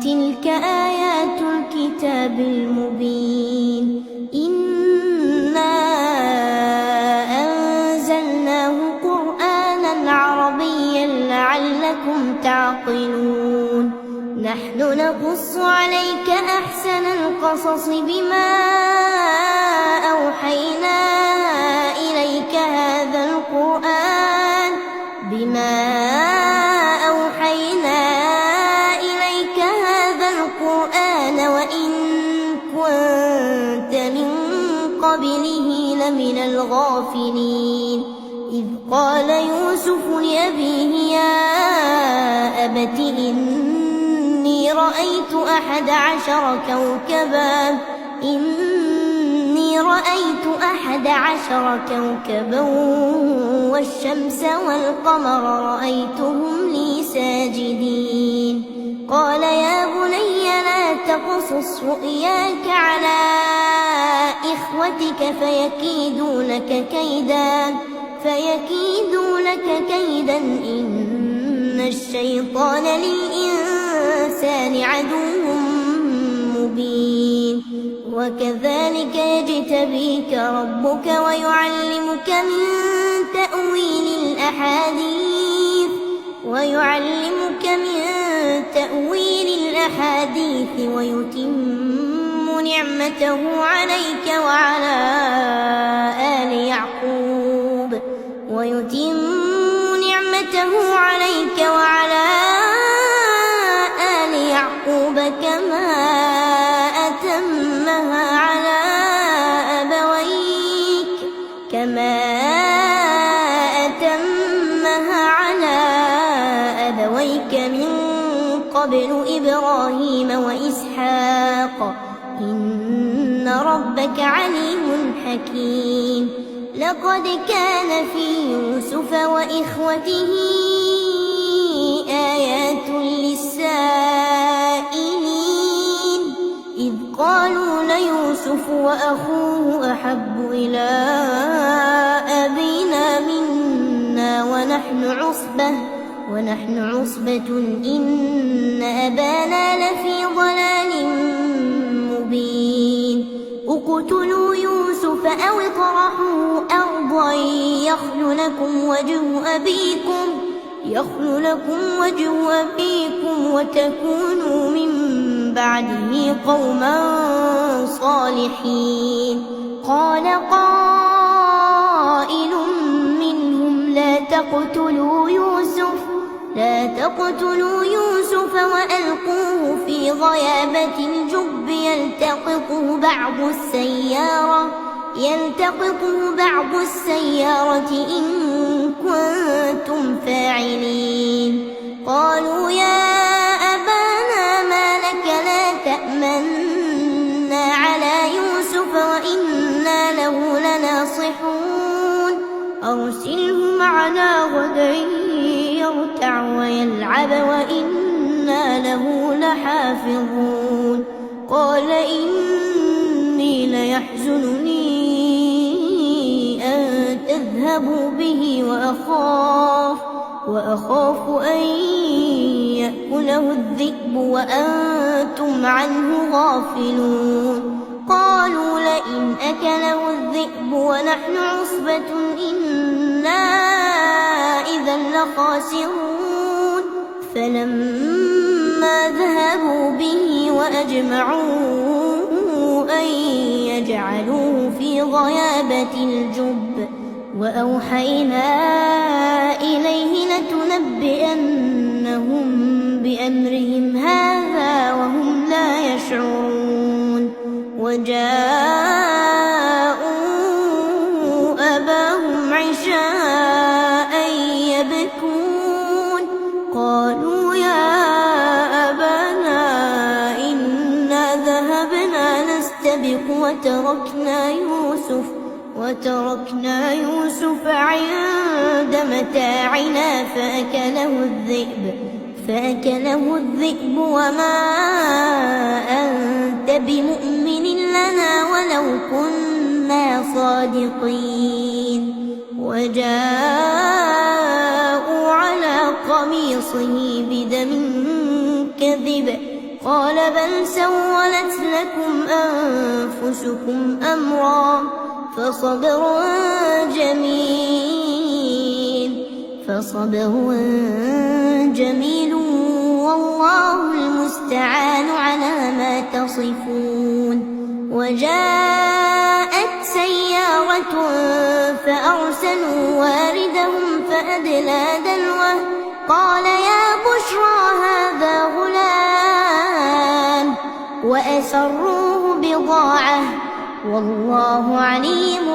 تلك آيات الكتاب المبين إنا أنزلناه قرآنا عربيا لعلكم تعقلون نحن نقص عليك أحسن القصص بما أوحينا إليك هذا القرآن وإن كنت من قبله لمن الغافلين إذ قال يوسف لأبيه يا أبت إني رأيت 11 كوكبا والشمس والقمر رأيتهم لي ساجدين قال يا بني لا تقصص رؤياك على إخوتك فيكيدوا لك كيدا إن الشيطان للإنسان عدو مبين وكذلك يجتبيك ربك ويعلمك من تأويل الأحاديث ويتم نعمته عليك وعلى آل يعقوب كما أتمها على أبويك من قبل إبراهيم وإسحاق إن ربك عليم حكيم لقد كان في يوسف وإخوته آيات للسائلين إذ قالوا ليوسف وأخوه أحب إلى أبينا منا ونحن عصبة إن أبانا لفي ضلال مبين اقتلوا يوسف أو اطرحوه أرضا يخل لكم وجه أبيكم وتكونوا من بعده قوما صالحين قال قائل منهم لا تقتلوا يوسف وألقوه في غيابة الجب يلتقطه بعض السيارة إن كنتم فاعلين قالوا يا أبانا ما لك لا تأمنا على يوسف وإنا له لناصحون أرسله معنا غدا يرتع ويلعب وإنا له لحافظون قال إني ليحزنني أن تذهبوا به وأخاف أن يأكله الذئب وأنتم عنه غافلون قالوا لئن أكله الذئب ونحن عصبة إنا إذا لخاسرون فلما ذهبوا به وأجمعوا أن يجعلوه في غيابة الجب وأوحينا إليه لتنبئنهم بأمرهم هذا وهم لا يشعرون وجاءوا أباهم عشاء يبكون قالوا يا أبانا إنا ذهبنا نستبق وتركنا يوسف عند متاعنا فأكله الذئب وما أنت بمؤمن لنا ولو كنا صادقين وجاءوا على قميصه بدم كذب قال بل سولت لكم أنفسكم أمرا فصبر جميل والله المستعان على ما تصفون. وجاءت سيارة فأرسلوا واردهم فأدلى دلوه قال يا بشرى هذا غلام وأسروه بضاعة والله عليم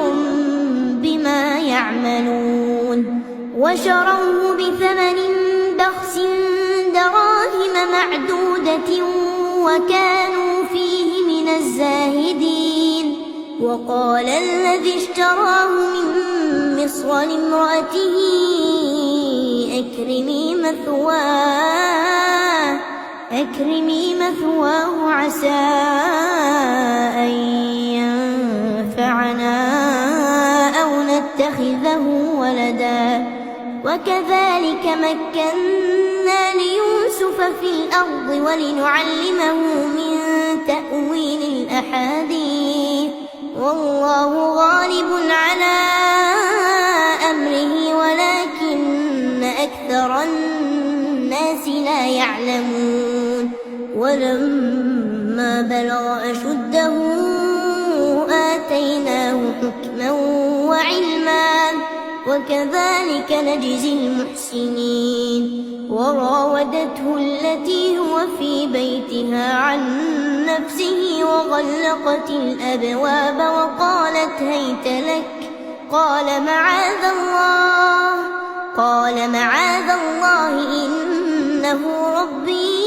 بما يعملون. وشروه بثمن بخس دراهم معدودة وكانوا فيه من الزاهدين. وقال الذي اشتراه من مصر لامرأته أكرمي مثواه عسى أن ينفعنا أو نتخذه ولدا وكذلك مكنا ليوسف في الأرض ولنعلمه من تأويل الأحاديث والله غالب على أمره ولكن أكثر الناس لا يعلمون. ولما بلغ أشده آتيناه حكما وعلما وكذلك نجزي المحسنين. وراودته التي هو في بيتها عن نفسه وغلقت الأبواب وقالت هيت لك قال معاذ الله إنه ربي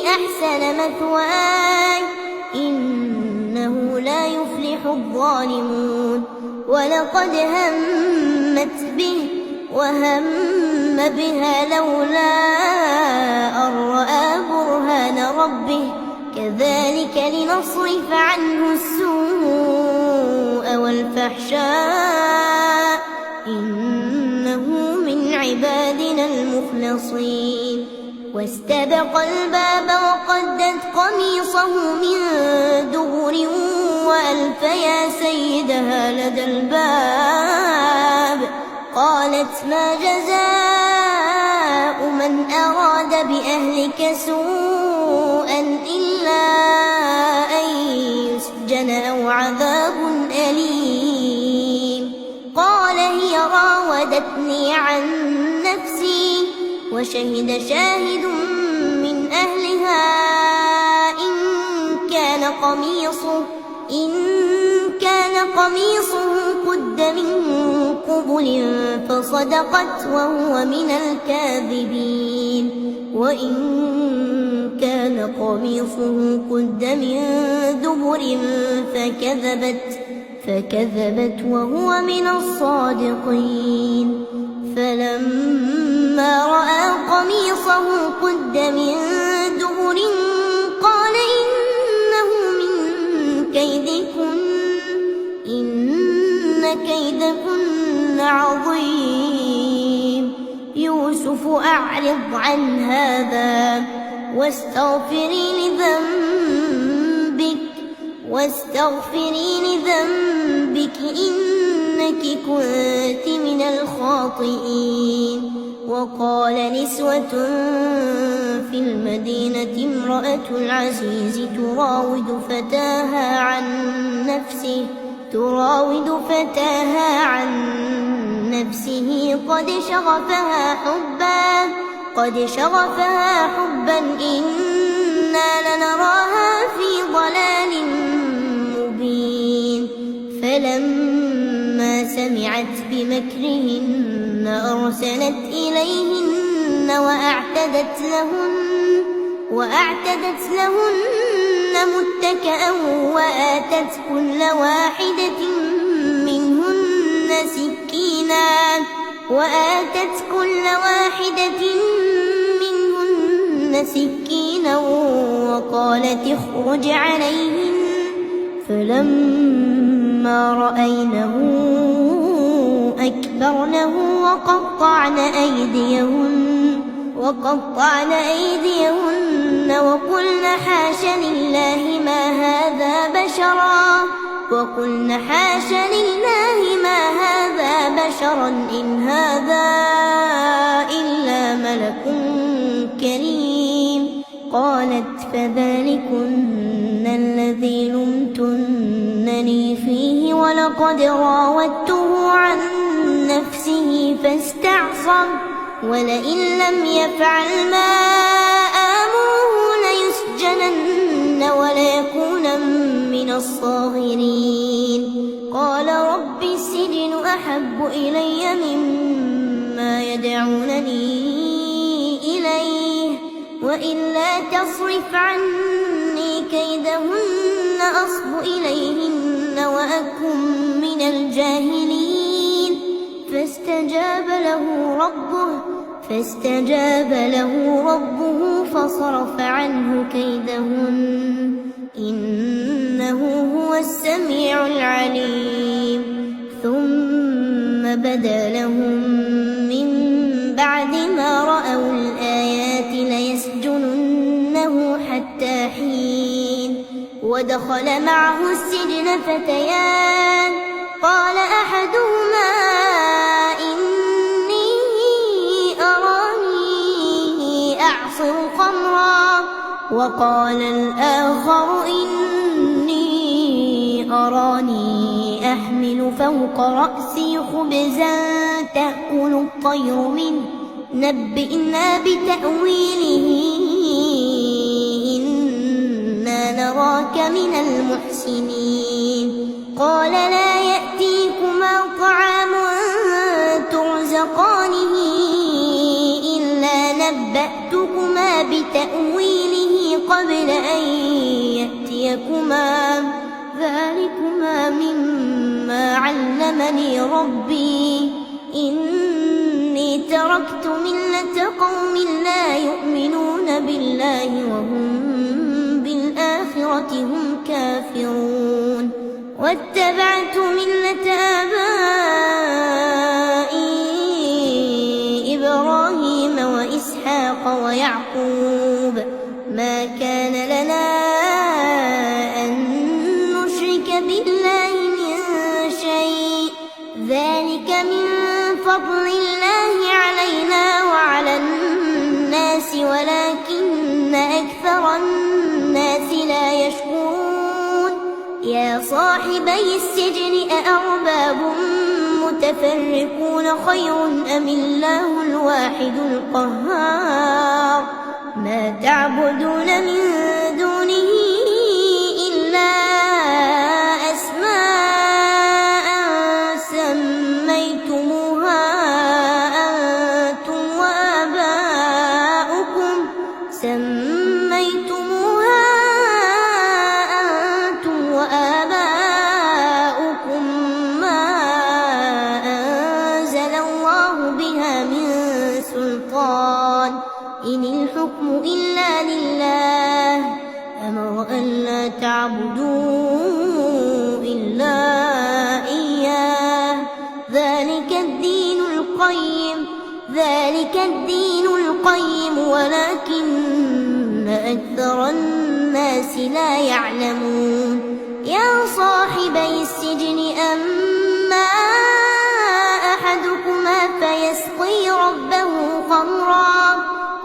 أحسن مثواي إنه لا يفلح الظالمون. ولقد همت به وهم بها لولا أن رأى برهان ربه كذلك لنصرف عنه السوء والفحشاء إنه من عبادنا المخلصين. واستبق الباب وقدت قميصه من دبر وألف يا سيدها لدى الباب قالت ما جزاء من أراد بأهلك سوءا إلا أن يسجن أو عذاب أليم. قال هي راودتني عن نفسي وشهد شاهد من أهلها إن كان قميصه قد من قبل فصدقت وهو من الكاذبين وإن كان قميصه قد من دبر فكذبت وهو من الصادقين. فلما رأى قميصه قد من دبر قال إنه من كيدكن إن كيدكن عظيم. يوسف أعرض عن هذا واستغفري لذنبك إنك كنت من الخاطئين. وقال نسوة في المدينة امرأة العزيز تراود فتاها عن نفسه قد شغفها حبا إنا لنراها في ضلال مبين. فلما سمعت بمكرهن أرسلت إليهن وأعتدت لهن متكئا وآتت كل واحدة منهن سكينا وقالت اخرج عليهن. فلما رأينه أكبرنه وقطعن أيديهن وقلن وقلن حاش لله ما هذا بشرا إن هذا إلا ملك كريم. قالت فذلكن الذي لمتنني فيه ولقد راودته عن نفسه فاستعصم ولئن لم يفعل ما آمره ليسجنن وليكون من الصاغرين. قال رب السجن أحب إلي مما يدعونني إليه وإلا تصرف عني كيدهن أصب إليهن وأكن من الجاهلين. فاستجاب له ربه فصرف عنه كيدهن إنه هو السميع العليم. ثم بدا لهم من بعد ما رأوا الآيات ليسجننه حتى حين. ودخل معه السجن فتيان قال أحدهما إني أراني أعصر خمرا وقال الآخر إني أراني أحمل فوق رأسي خبزا تأكل الطير منه نبئنا بتأويله إنا نراك من المحسنين. قال لا يأتيكما طعام ترزقانه إلا نبأتكما بتأويله قبل أن يأتيكما ذلكما مما علمني ربي إني تركت ملة قوم لا يؤمنون بالله وهم بالآخرة هم كافرون واتبعت ملة آبائي إبراهيم وإسحاق ويعقوب ما كان لنا أن نشرك بالله من شيء ذلك من فضل الله علينا وعلى الناس ولكن أكثر الناس لا يشكرون. يا صاحبي السجن أأرباب متفرقون خير أم الله الواحد القهار. ما تعبدون من دونه إلا أسماء سميتموها أنتم وآباؤكم ما أنزل الله بها من سلطان إن الحكم إلا لله أمر ألا تعبدوا إلا إياه ذلك الدين القيم ولكن أكثر الناس لا يعلمون. يا صاحبي السجن أما أحدكما فيسقي ربه خمرا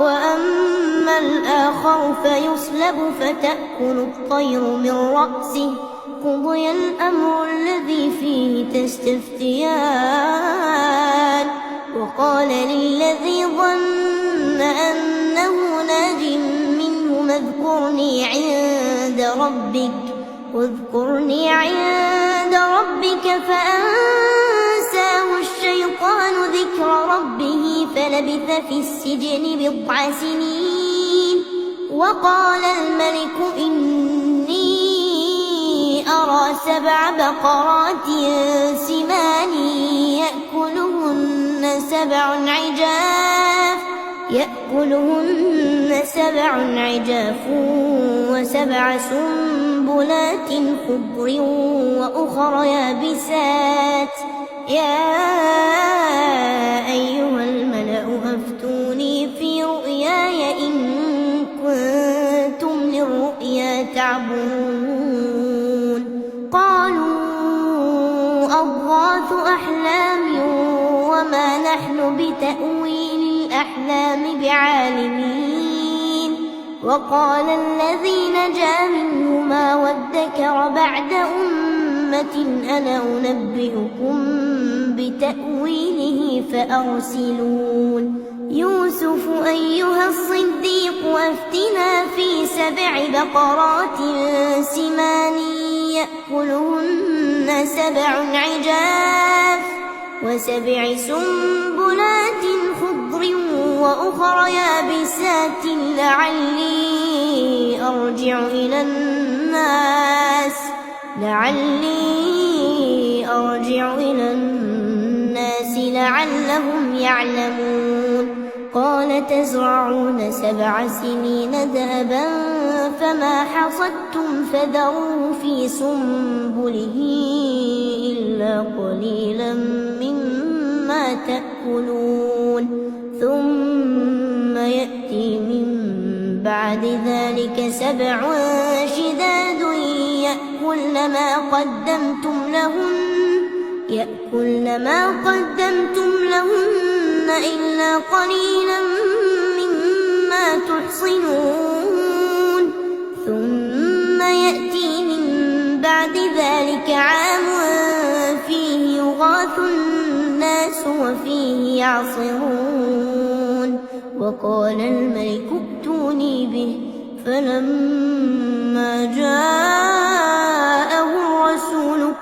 وأما الآخر فيصلب فتأكل الطير من رأسه قضي الأمر الذي فيه تستفتيان. وقال للذي ظن أنه ناج منه واذكرني عند ربك فأنساه الشيطان ذكر ربه فلبث في السجن بضع سنين. وقال الملك إني أرى 7 بقرات سمان يأكلهن 7 عجاف و7 سنبلات خضر وأخر يابسات. يا أيها الملأ أفتوني في رؤياي إن كنتم للرؤيا يلعبون قالوا أضغاث أحلام وما نحن بتأويل الأحلام بعالمين وقال الذي نجا منهما وادكر بعد أمة أنا أنبئكم بتأويله فأرسلون يوسف أيها الصديق أفتنا في 7 بقرات سمان يأكلهن 7 عجاف و7 سنبلات خضر وأخر يابسات لعلي أرجع إلى الناس لعلهم يعلمون قال تزرعون 7 سنين دأبا فما حصدتم فذروه في سنبله إلا قليلا مما تأكلون ثم يأتي من بعد ذلك 7 شداد يأكلن ما قدمتم لهن إلا قليلا مما تحصنون ثم يأتي من بعد ذلك عام فيه يغاث الناس وفيه يعصرون وقال الملك ائتوني به فلما جاءه الرسول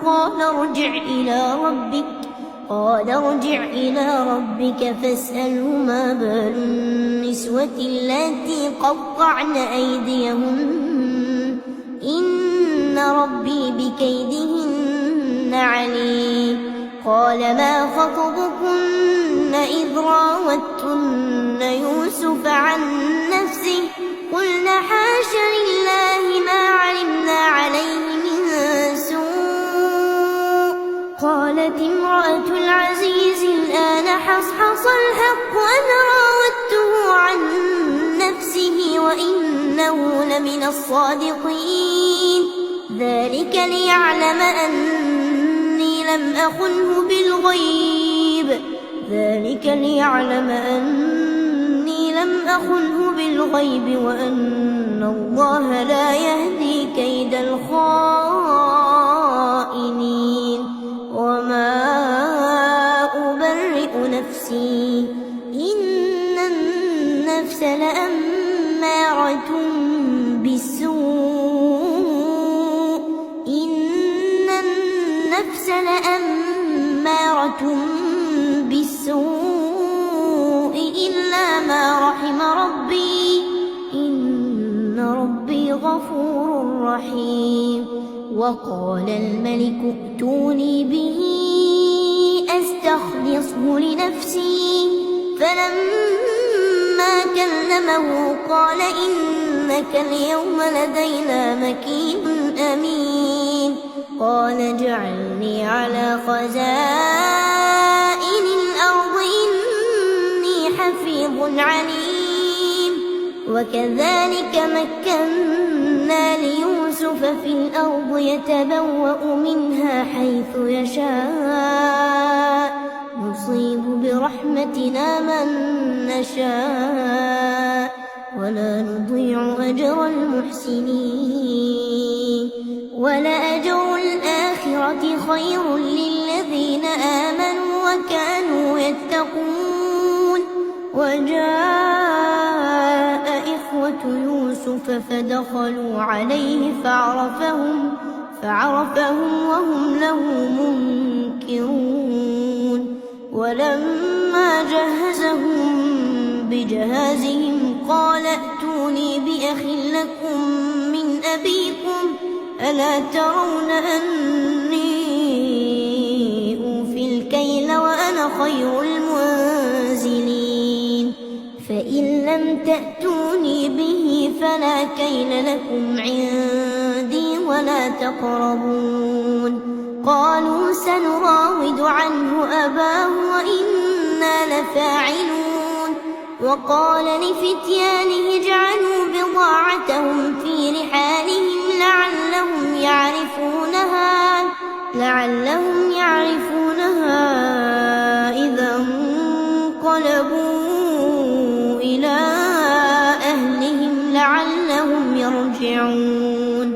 قال ارجع إلى ربك فاسأله ما بال النسوة اللاتي قطعن أيديهن إن ربي بكيدهن عليم قال ما خطبكن إذ راوتن يوسف عن نفسه قلن حاش لله ما علمنا عليه من سوء قالت امرأة العزيز الآن حصحص الحق أنا راودته عن نفسه وإنه لمن الصادقين ذلك ليعلم أني لم أخنه بالغيب وأن الله لا يهدي كيد الخائنين وما أبرئ نفسي إن النفس لأمارة بالسوء إلا ما رحم ربي إن ربي غفور رحيم وقال الملك ائتوني به أستخلصه لنفسي فلما كلمه قال إنك اليوم لدينا مكين أمين قال اجعلني على خزائن الأرض إني حفيظ عليم وكذلك مكنا ليوسف في الأرض يتبوأ منها حيث يشاء نصيب برحمتنا من نشاء ولا نضيع أجر المحسنين ولأجر الآخرة خير للذين آمنوا وكانوا يتقون وجاء إخوة يوسف فدخلوا عليه فعرفهم وهم له منكرون ولما جهزهم بجهازهم قال ائتوني بأخ لكم من أبيكم ألا ترون أني أوفي الكيل وأنا خير المنزلين فإن لم تأتوني به فلا كيل لكم عندي ولا تقربون قالوا سنراود عنه أباه وإنا لفاعلون وقال لفتيانه اجعلوا بضاعتهم في رحالهم لعلهم يعرفونها إذا انقلبوا إلى أهلهم لعلهم يرجعون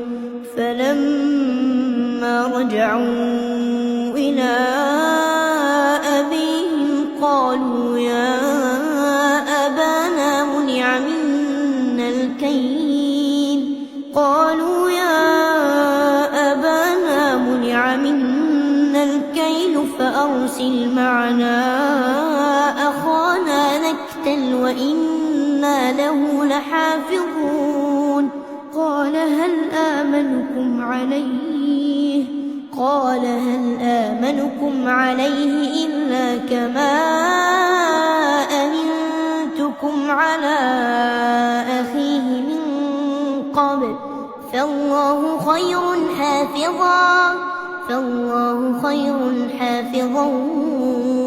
فلما رجعوا إلى أبيهم قالوا يا أبانا منع منا الكيل فأرسل معنا أخانا نكتل وإنا له لحافظون قال هل آمنكم عليه إلا كما أمنتكم على أخيه من قبل فالله خير حافظا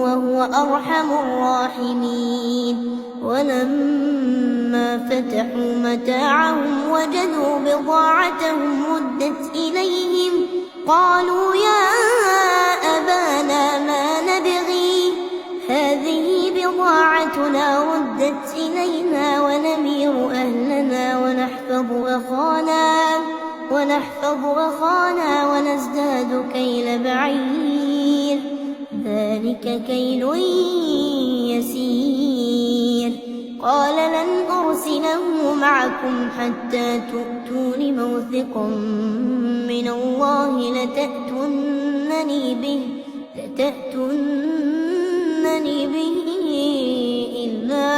وهو أرحم الراحمين ولما فتحوا متاعهم وجدوا بضاعتهم ردت إليهم قالوا يا أبانا ما نبغي هذه بضاعتنا ردت إلينا ونمير أهلنا ونحفظ أخانا ونزداد كيل بعير ذلك كيل يسير قال لن أرسله معكم حتى تؤتون موثقا من الله لتأتونني به إلا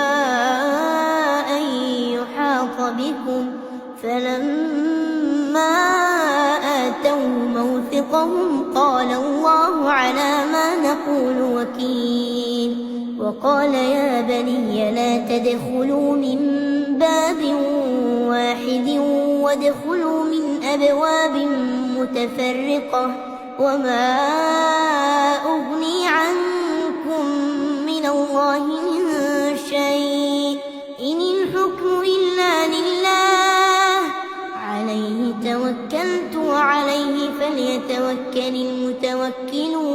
أن يحاط بكم فلما آتوا موثقهم قال الله على ما نقول وكيل وقال يا بني لا تدخلوا من باب واحد وادخلوا من أبواب متفرقة وما أغني عنكم من الله من شيء إن الحكم إلا لله عليه توكلت وعليه فليتوكل المتوكلون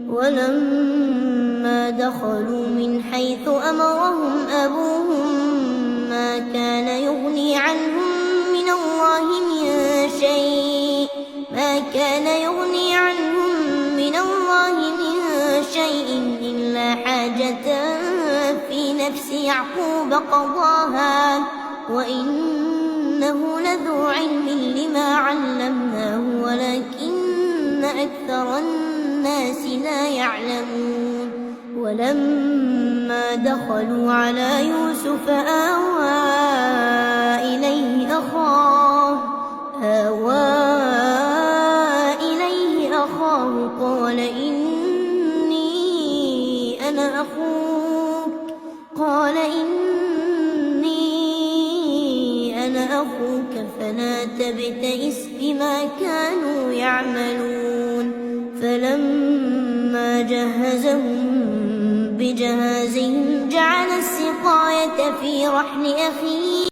ولما دخلوا من حيث أمرهم أبوهم ما كان يغني عنهم من الله من شيء إلا حاجة في نفس يعقوب قضاها وإنه لذو علم لما علمناه ولكن أكثر الناس لا يعلمون ولما دخلوا على يوسف آوى إليه أخاه قال إني أنا أخوك فلا تبتئس بما كانوا يعملون فلما جهزهم بجهازهم جعل السقاية في رحل أخيه